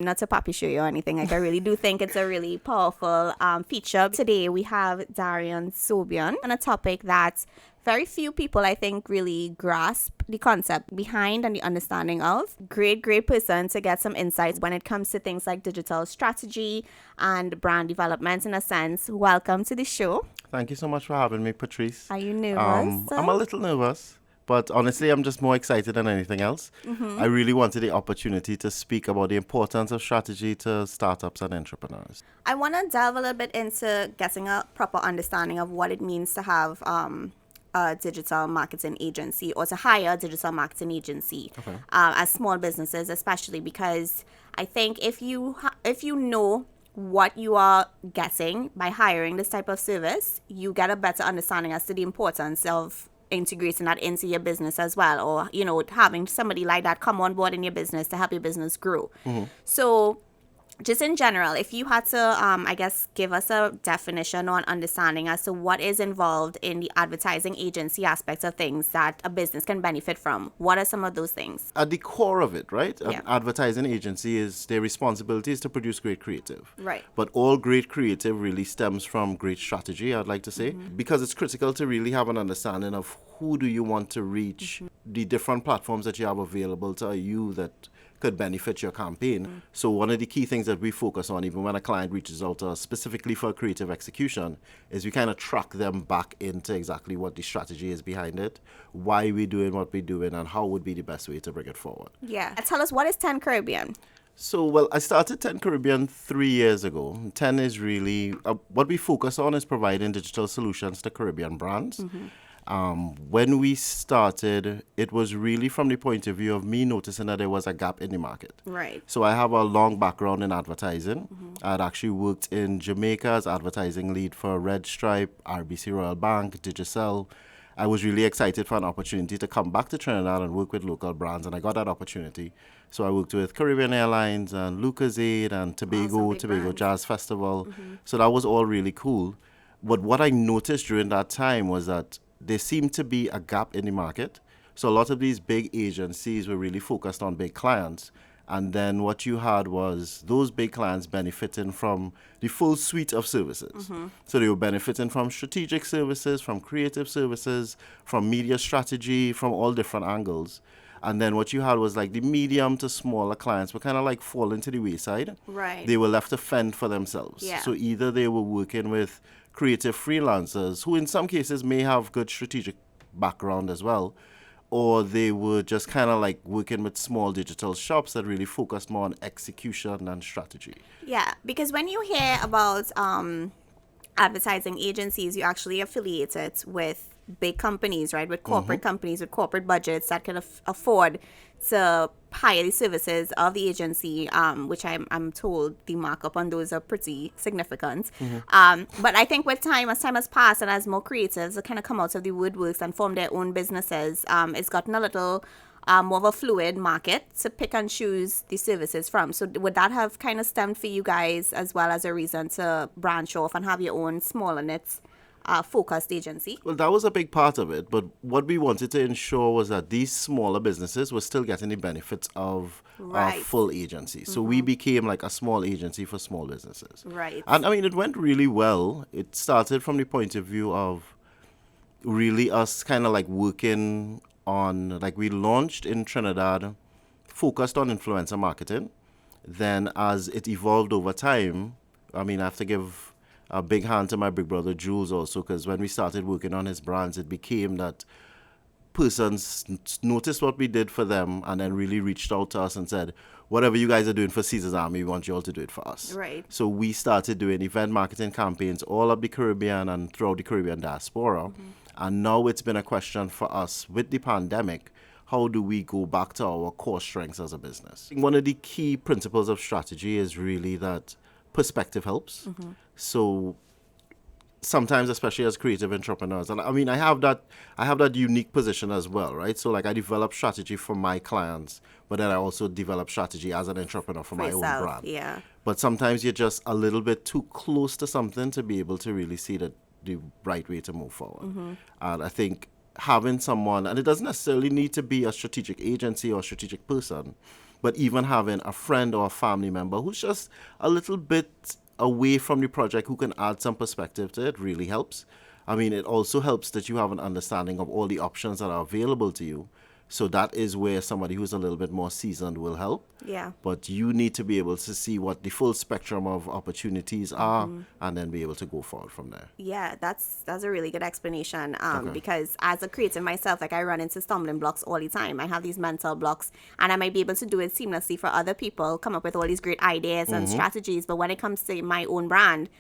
Not to poppy show you or anything. Like, I really do think it's a really powerful feature. Today we have Darien Sobion on a topic that very few people, I think, really grasp the concept behind and the understanding of. Great person to get some insights when it comes to things like digital strategy and brand development. In a sense, welcome to the show. Thank you so much for having me, Patrice. Are you nervous? I'm a little nervous, but honestly, I'm just more excited than anything else. I really wanted the opportunity to speak about the importance of strategy to startups and entrepreneurs. I want to delve a little bit into getting a proper understanding of what it means to have a digital marketing agency or to hire a digital marketing agency as small businesses, especially because I think if you know what you are getting by hiring this type of service, you get a better understanding as to the importance of integrating that into your business as well, or having somebody like that come on board in your business to help your business grow. So just in general, if you had to, I guess, give us a definition or an understanding as to what is involved in the advertising agency aspects of things that a business can benefit from, what are some of those things? At the core of it, right? Yeah. An advertising agency is their responsibility is to produce great creative. Right. But all great creative really stems from great strategy, I'd like to say, because it's critical to really have an understanding of who do you want to reach, the different platforms that you have available to you that could benefit your campaign. So one of the key things that we focus on, even when a client reaches out to us specifically for creative execution, is we kind of track them back into exactly what the strategy is behind it, why we're doing what we're doing, and how would be the best way to bring it forward. Yeah. Tell us, what is 10 Caribbean? So, well, I started 10 Caribbean 3 years ago. 10 is really, what we focus on is providing digital solutions to Caribbean brands. When we started, it was really from the point of view of me noticing that there was a gap in the market. Right. So I have a long background in advertising. I'd actually worked in Jamaica as advertising lead for Red Stripe, RBC Royal Bank, Digicel. I was really excited for an opportunity to come back to Trinidad and work with local brands, and I got that opportunity. So I worked with Caribbean Airlines and Lucasade and Tobago brands. Jazz Festival. So that was all really cool. But what I noticed during that time was that there seemed to be a gap in the market. So a lot of these big agencies were really focused on big clients. And then what you had was those big clients benefiting from the full suite of services. So they were benefiting from strategic services, from creative services, from media strategy, from all different angles. And then what you had was like the medium to smaller clients were kind of like falling to the wayside. Right. They were left to fend for themselves. Yeah. So either they were working with creative freelancers who in some cases may have good strategic background as well, or they were just kind of like working with small digital shops that really focused more on execution and strategy. Yeah, because when you hear about advertising agencies, you actually affiliate it with big companies, right? With corporate companies, with corporate budgets that can afford to hire the services of the agency, which I'm told the markup on those are pretty significant. But I think with time, as time has passed and as more creatives kind of come out of the woodworks and form their own businesses, it's gotten a little more of a fluid market to pick and choose the services from. So would that have kind of stemmed for you guys as well as a reason to branch off and have your own smaller knit focused agency? Well, that was a big part of it, but what we wanted to ensure was that these smaller businesses were still getting the benefits of a full agency. So we became like a small agency for small businesses. Right. And I mean, it went really well. It started from the point of view of really us kind of like working on, like we launched in Trinidad, focused on influencer marketing. Then as it evolved over time, I mean, I have to give a big hand to my big brother Jules also, because when we started working on his brands, it became that persons noticed what we did for them and then really reached out to us and said, whatever you guys are doing for Caesar's Army, we want you all to do it for us. Right. So we started doing event marketing campaigns all up the Caribbean and throughout the Caribbean diaspora. And now it's been a question for us with the pandemic, how do we go back to our core strengths as a business? One of the key principles of strategy is really that perspective helps. So sometimes, especially as creative entrepreneurs, and I mean, I have that unique position as well, right? So like I develop strategy for my clients, but then I also develop strategy as an entrepreneur for my own brand. Yeah. But sometimes you're just a little bit too close to something to be able to really see the right way to move forward. And I think having someone, and it doesn't necessarily need to be a strategic agency or strategic person, But even having a friend or a family member who's just a little bit away from the project who can add some perspective to it really helps. I mean, it also helps that you have an understanding of all the options that are available to you. So that is where somebody who's a little bit more seasoned will help. Yeah. But you need to be able to see what the full spectrum of opportunities are and then be able to go forward from there. Yeah, that's a really good explanation. Okay. Because as a creative myself, like I run into stumbling blocks all the time. I have these mental blocks, and I might be able to do it seamlessly for other people, come up with all these great ideas and strategies. But when it comes to my own brand,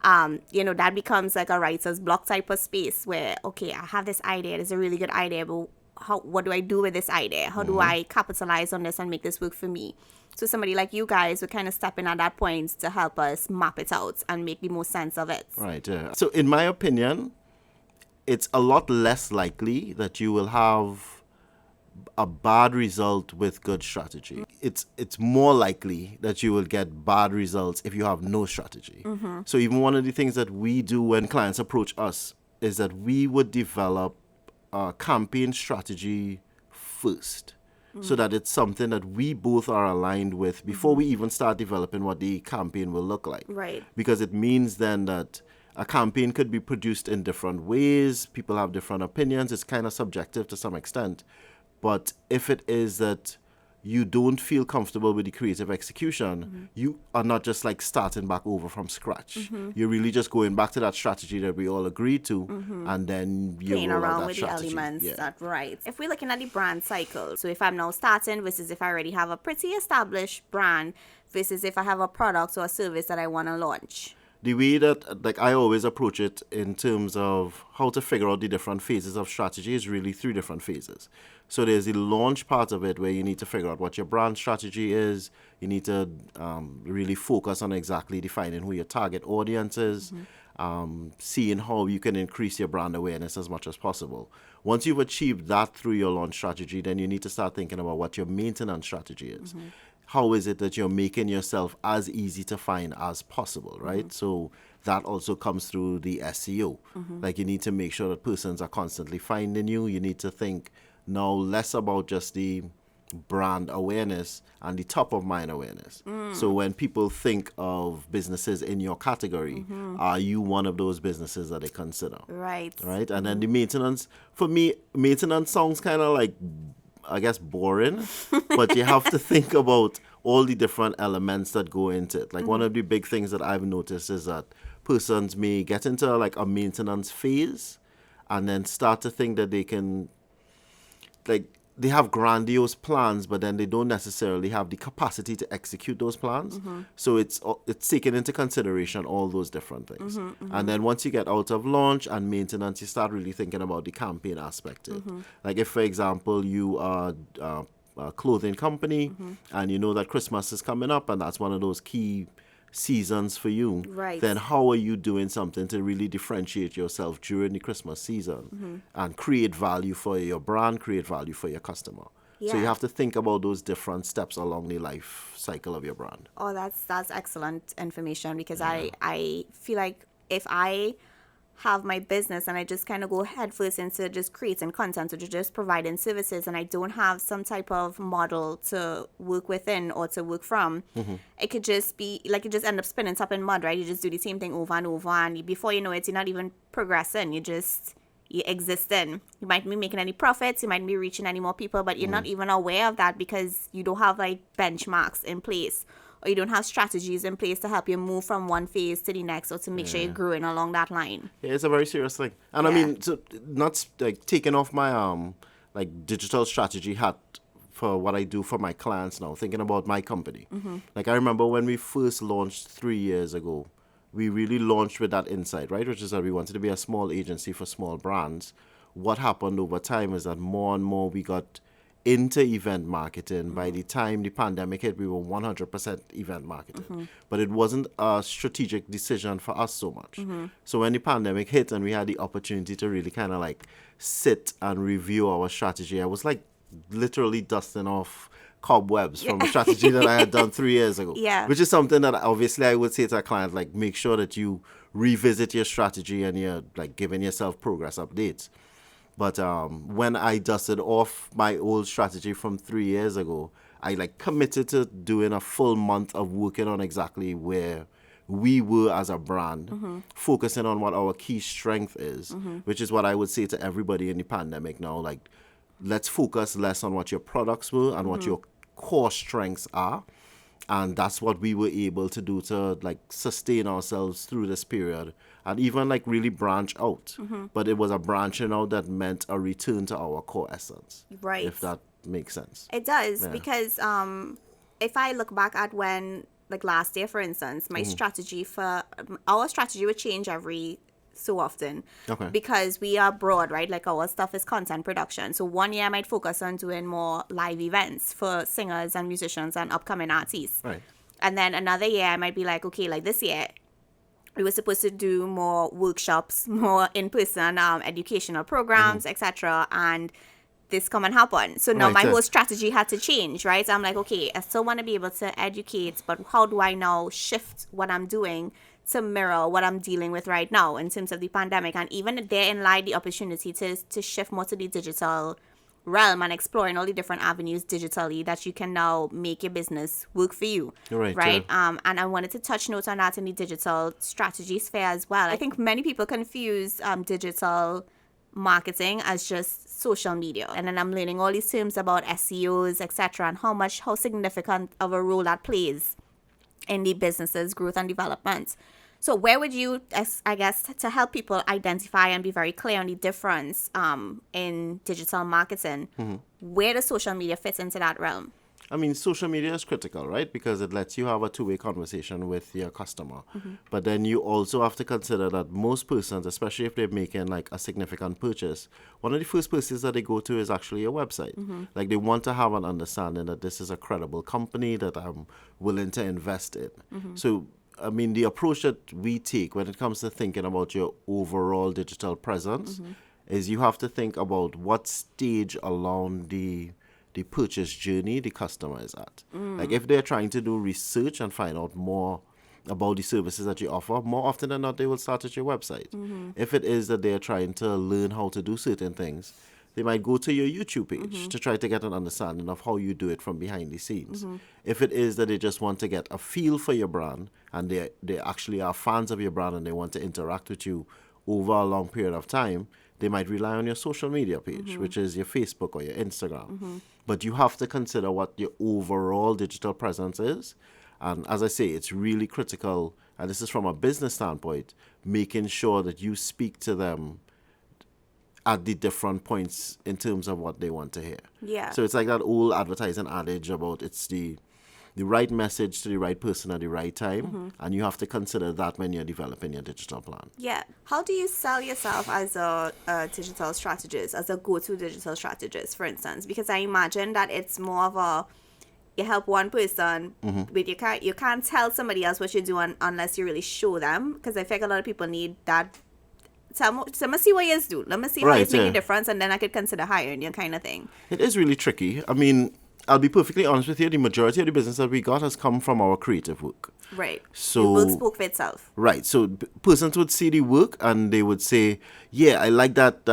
that becomes like a writer's block type of space where, okay, I have this idea. It's a really good idea, but what do I do with this idea? How do I capitalize on this and make this work for me? So somebody like you guys would kind of step in at that point to help us map it out and make the most sense of it. Right. Yeah. So in my opinion, it's a lot less likely that you will have a bad result with good strategy. It's more likely that you will get bad results if you have no strategy. So even one of the things that we do when clients approach us is that we would develop a campaign strategy first, so that it's something that we both are aligned with before we even start developing what the campaign will look like. Right. Because it means then that a campaign could be produced in different ways. People have different opinions. It's kind of subjective to some extent. But if it is that you don't feel comfortable with the creative execution, you are not just like starting back over from scratch. You're really just going back to that strategy that we all agreed to, and then you Playing roll out around that with strategy. the elements. Yeah. That's right. If we're looking at the brand cycle, so if I'm now starting versus if I already have a pretty established brand versus if I have a product or a service that I want to launch. The way that like I always approach it in terms of how to figure out the different phases of strategy is really 3 different phases. So there's the launch part of it where you need to figure out what your brand strategy is. You need to really focus on exactly defining who your target audience is, seeing how you can increase your brand awareness as much as possible. Once you've achieved that through your launch strategy, then you need to start thinking about what your maintenance strategy is. How is it that you're making yourself as easy to find as possible, right? So that also comes through the SEO. Like you need to make sure that persons are constantly finding you. You need to think now less about just the brand awareness and the top of mind awareness. So when people think of businesses in your category, are you one of those businesses that they consider? Right. Right? And then the maintenance, for me, maintenance sounds kind of like, I guess, boring, but you have to think about all the different elements that go into it. Like one of the big things that I've noticed is that persons may get into like a maintenance phase and then start to think that they can, like, they have grandiose plans, but then they don't necessarily have the capacity to execute those plans. So it's taking into consideration all those different things. And then once you get out of launch and maintenance, you start really thinking about the campaign aspect of it. Like if, for example, you are a clothing company and you know that Christmas is coming up and that's one of those key seasons for you, Right. then how are you doing something to really differentiate yourself during the Christmas season and create value for your brand, create value for your customer? So you Yeah. have to think about those different steps along the life cycle of your brand. Oh, that's excellent information because I feel like if I have my business and I just kind of go headfirst into just creating content or just providing services and I don't have some type of model to work within or to work from, it could just be like you just end up spinning top in mud, right? You just do the same thing over and over and before you know it, you're not even progressing. You existing. You might be making any profits, you might be reaching any more people, but you're not even aware of that because you don't have like benchmarks in place or you don't have strategies in place to help you move from one phase to the next or to make sure you're growing along that line. Yeah, it's a very serious thing. And I Yeah. mean, so not like taking off my like digital strategy hat for what I do for my clients now, thinking about my company. Like I remember when we first launched 3 years ago, we really launched with that insight, right? Which is that we wanted to be a small agency for small brands. What happened over time is that more and more we got into event marketing. By the time the pandemic hit, we were 100% event marketing. But it wasn't a strategic decision for us so much. So when the pandemic hit and we had the opportunity to really kind of like sit and review our strategy, I was like literally dusting off cobwebs from a strategy that I had done 3 years ago. Yeah. Which is something that obviously I would say to a client, like, make sure that you revisit your strategy and you're like giving yourself progress updates. But when I dusted off my old strategy from 3 years ago, I like committed to doing a full month of working on exactly where we were as a brand, focusing on what our key strength is, which is what I would say to everybody in the pandemic now. Like, let's focus less on what your products were and what your core strengths are. And that's what we were able to do to like sustain ourselves through this period and even like really branch out. But it was a branching out that meant a return to our core essence. Right. If that makes sense. It does, because if I look back at when, like last year, for instance, my strategy for our strategy would change every so often, because we are broad, right? Like our stuff is content production. So one year I might focus on doing more live events for singers and musicians and upcoming artists. Right. And then another year I might be like, okay, like this year we were supposed to do more workshops, more in-person educational programs, etc. And this come and happen. So now my whole strategy had to change, right? So I'm like, okay, I still want to be able to educate, but how do I now shift what I'm doing to mirror what I'm dealing with right now in terms of the pandemic? And even therein lie the opportunity to shift more to the digital realm and exploring all the different avenues digitally that you can now make your business work for you. Right. And I wanted to touch notes on that in the digital strategy sphere as well. I think many people confuse digital marketing as just social media, and then I'm learning all these terms about SEOs, etc., and how significant of a role that plays in the business's growth and development. So where would you, I guess, to help people identify and be very clear on the difference in digital marketing, where does social media fit into that realm? I mean, social media is critical, right? Because it lets you have a two-way conversation with your customer. But then you also have to consider that most persons, especially if they're making like a significant purchase, one of the first places that they go to is actually your website. Like they want to have an understanding that this is a credible company that I'm willing to invest in. So, I mean, the approach that we take when it comes to thinking about your overall digital presence is you have to think about what stage along the purchase journey the customer is at. Like if they're trying to do research and find out more about the services that you offer, more often than not they will start at your website. If it is that they're trying to learn how to do certain things, they might go to your YouTube page to try to get an understanding of how you do it from behind the scenes. If it is that they just want to get a feel for your brand and they actually are fans of your brand and they want to interact with you over a long period of time, they might rely on your social media page, which is your Facebook or your Instagram. But you have to consider what your overall digital presence is. And as I say, it's really critical, and this is from a business standpoint, making sure that you speak to them at the different points in terms of what they want to hear. Yeah. So it's like that old advertising adage about it's the right message to the right person at the right time, and you have to consider that when you're developing your digital plan. Yeah. How do you sell yourself as a digital strategist, as a go-to digital strategist, for instance? Because I imagine that it's more of a, you help one person, but you can't tell somebody else what you're doing unless you really show them, because I think a lot of people need that. So let me see what you do. Let me see how you make a difference, and then I could consider hiring you, kind of thing. It is really tricky. I mean, I'll be perfectly honest with you, the majority of the business that we got has come from our creative work. Right. So the work spoke for itself. Right. So persons would see the work and they would say, yeah, I like that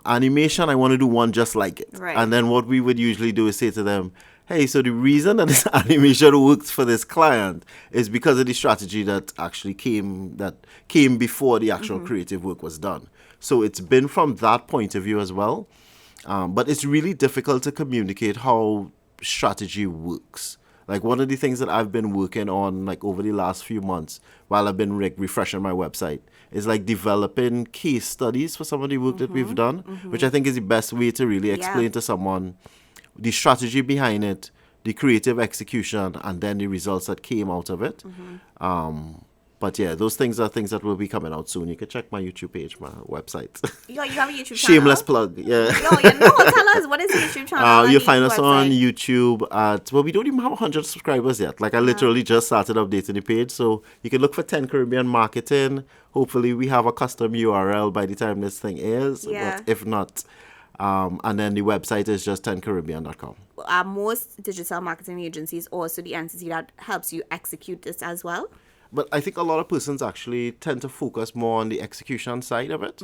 animation. I want to do one just like it. Right. And then what we would usually do is say to them, hey, so the reason that this animation works for this client is because of the strategy that actually came before the actual creative work was done. So it's been from that point of view as well. But it's really difficult to communicate how strategy works. Like one of the things that I've been working on like over the last few months while I've been refreshing my website is like developing case studies for some of the work that we've done, which I think is the best way to really explain to someone the strategy behind it, the creative execution, and then the results that came out of it. But yeah, those things are things that will be coming out soon. You can check my YouTube page, my website. You have a YouTube channel? Shameless plug, yeah. Tell us, what is the YouTube channel? You'll find us on YouTube at, well, we don't even have 100 subscribers yet. Like I literally just started updating the page. So you can look for 10 Caribbean Marketing. Hopefully we have a custom URL by the time this thing airs. Yeah. But if not, and then the website is just 10caribbean.com. Most digital marketing agencies also the entity that helps you execute this as well. But I think a lot of persons actually tend to focus more on the execution side of it.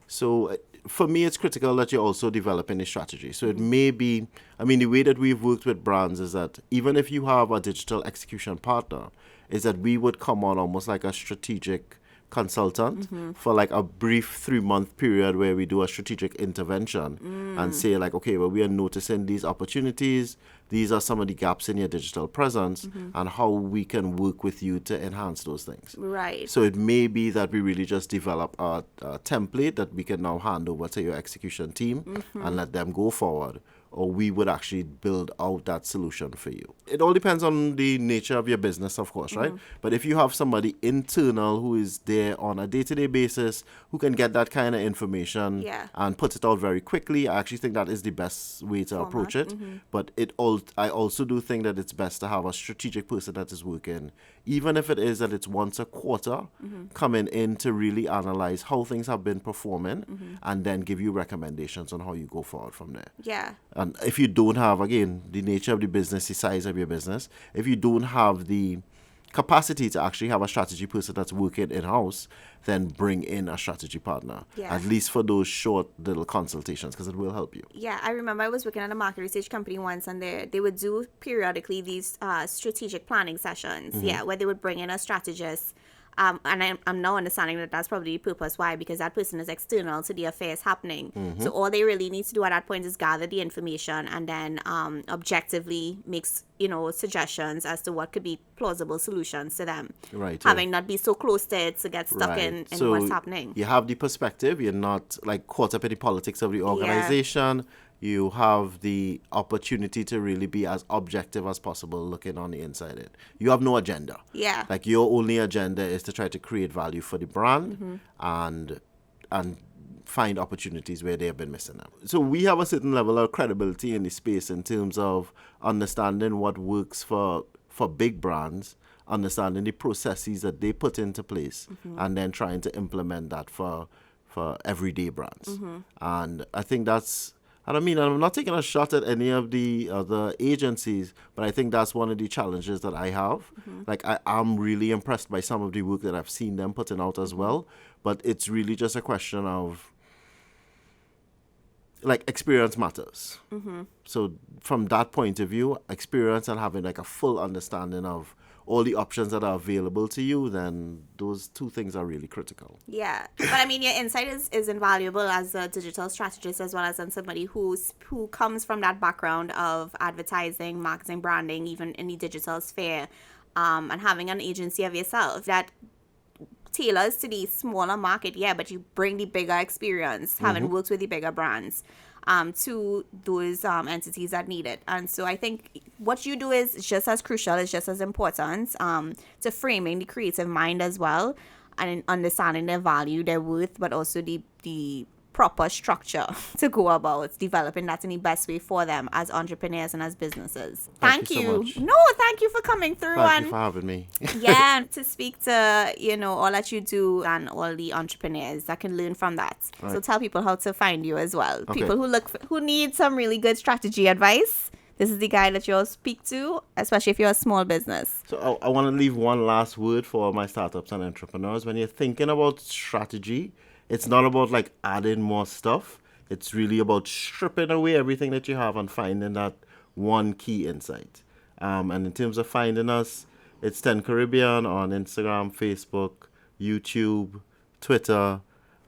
So for me, it's critical that you're also developing a strategy. So it may be, I mean, the way that we've worked with brands is that even if you have a digital execution partner, is that we would come on almost like a strategic consultant for like a brief 3-month period where we do a strategic intervention and say like, okay, well, we are noticing these opportunities. These are some of the gaps in your digital presence and how we can work with you to enhance those things. Right. So it may be that we really just develop a template that we can now hand over to your execution team and let them go forward. Or we would actually build out that solution for you. It all depends on the nature of your business, of course, right? But if you have somebody internal who is there on a day-to-day basis, who can get that kind of information and put it out very quickly, I actually think that is the best way to approach it. But I also do think that it's best to have a strategic person that is working, even if it is that it's once a quarter, coming in to really analyze how things have been performing and then give you recommendations on how you go forward from there. Yeah. And if you don't have, again, the nature of the business, the size of your business, if you don't have the capacity to actually have a strategy person that's working in-house, then bring in a strategy partner, at least for those short little consultations, because it will help you. Yeah, I remember I was working at a market research company once, and they would do periodically these strategic planning sessions, where they would bring in a strategist. And I'm now understanding that that's probably the purpose. Why? Because that person is external to the affairs happening. So all they really need to do at that point is gather the information and then objectively makes, suggestions as to what could be plausible solutions to them. Right. Having not be so close to it to get stuck in so what's happening. You have the perspective. You're not like caught up in the politics of the organization. You have the opportunity to really be as objective as possible looking on the inside it. You have no agenda. Yeah. Like your only agenda is to try to create value for the brand and find opportunities where they have been missing them. So we have a certain level of credibility in the space in terms of understanding what works for big brands, understanding the processes that they put into place, and then trying to implement that for everyday brands. And I think that's, and I mean, I'm not taking a shot at any of the other agencies, but I think that's one of the challenges that I have. Like, I'm really impressed by some of the work that I've seen them putting out as well. But it's really just a question of, like, experience matters. So from that point of view, experience and having, like, a full understanding of all the options that are available to you, then those two things are really critical. Yeah. But I mean, your insight is invaluable as a digital strategist, as well as somebody who comes from that background of advertising, marketing, branding, even in the digital sphere, and having an agency of yourself that tailors to the smaller market, but you bring the bigger experience, having worked with the bigger brands, to those entities that need it. And so I think what you do is just as crucial, it's just as important to framing the creative mind as well, and understanding their value, their worth, but also the proper structure to go about developing that in the best way for them as entrepreneurs and as businesses. Thank you. So much. No, thank you for coming through. Thank you for having me. To speak to, all that you do and all the entrepreneurs that can learn from that. Right. So tell people how to find you as well. Okay. People who need some really good strategy advice. This is the guy that you'll speak to, especially if you're a small business. So I want to leave one last word for my startups and entrepreneurs. When you're thinking about strategy, it's not about like adding more stuff. It's really about stripping away everything that you have and finding that one key insight. And in terms of finding us, it's 10 Caribbean on Instagram, Facebook, YouTube, Twitter,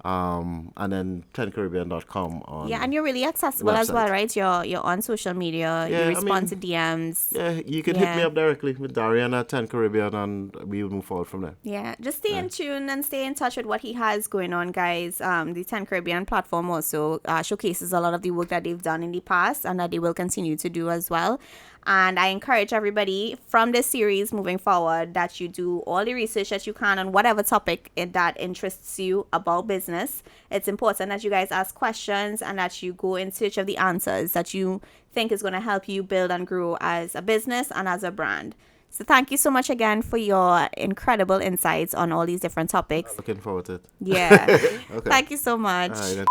and then 10caribbean.com on and you're really accessible website as well, right? You're on social media, you respond to DMs. Yeah, you can hit me up directly with Darien at 10 Caribbean and we will move forward from there. Yeah, just stay in tune and stay in touch with what he has going on, guys. The 10 Caribbean platform also showcases a lot of the work that they've done in the past and that they will continue to do as well. And I encourage everybody from this series moving forward that you do all the research that you can on whatever topic that interests you about business. It's important that you guys ask questions and that you go in search of the answers that you think is going to help you build and grow as a business and as a brand. So thank you so much again for your incredible insights on all these different topics. Looking forward to it. Yeah. Okay. Thank you so much. All right, then.